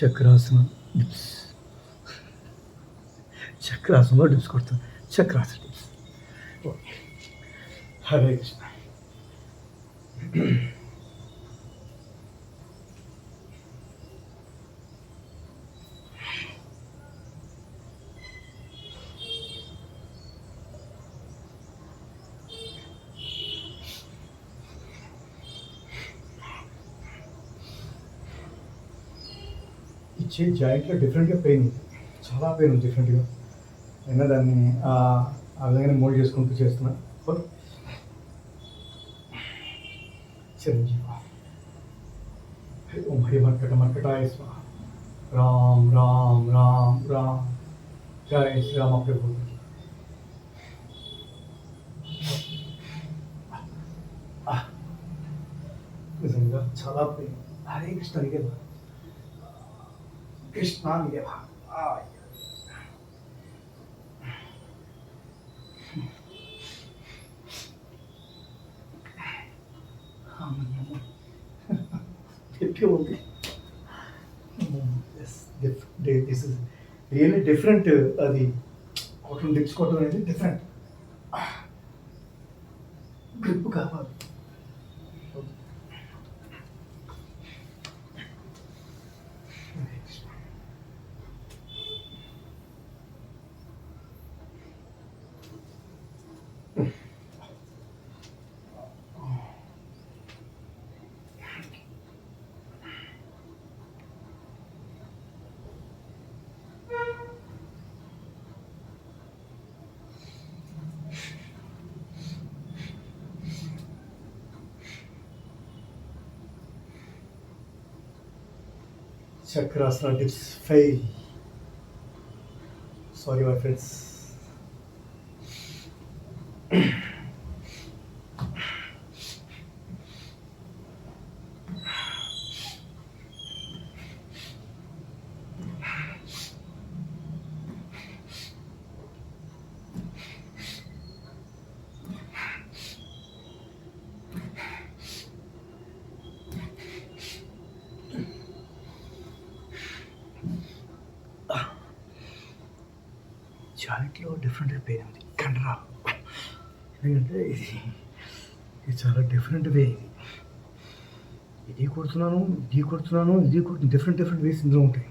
చక్రాసనం dips. చక్రాసనంలో dips కొడుతుంది. చక్రాసనం dips. Okay. Hare Krishna. ఇచ్చే జాయింట్లో డిఫరెంట్గా పెయిన్ ఉంది, చాలా పెయిన్ ఉంది డిఫరెంట్గా. అయినా దాన్ని ఆ విధంగానే మోల్డ్ చేసుకుంటూ చేస్తున్నా. ఓకే. చిరంజీవి ఓం హరి మర్కట మర్కటాయ స్వాహ. రామ్ రామ్ రామ్ రామ్. జై శ్రీరామ ప్రభు. నిజంగా చాలా పెయిన్. హరే కృష్ణ నీకే భా, కృష్ణ నీకే భా. గట్టిగా ఉంది. This is really different. అది కొట్టడం డిప్స్ కొట్టడం అనేది డిఫరెంట్. గ్రిప్ కావాలి. Chakrasana dips fail. Sorry, my friends. జాయింట్లో డిఫరెంట్గా పెయిన్ ఉంది, కండరా. ఎందుకంటే ఇది చాలా డిఫరెంట్ వే. ఇది కొడుతున్నాను, ఇది కొడుతున్నాను, ఇది కొడుతున్నాను. డిఫరెంట్ వేస్ ఇందులో ఉంటాయి.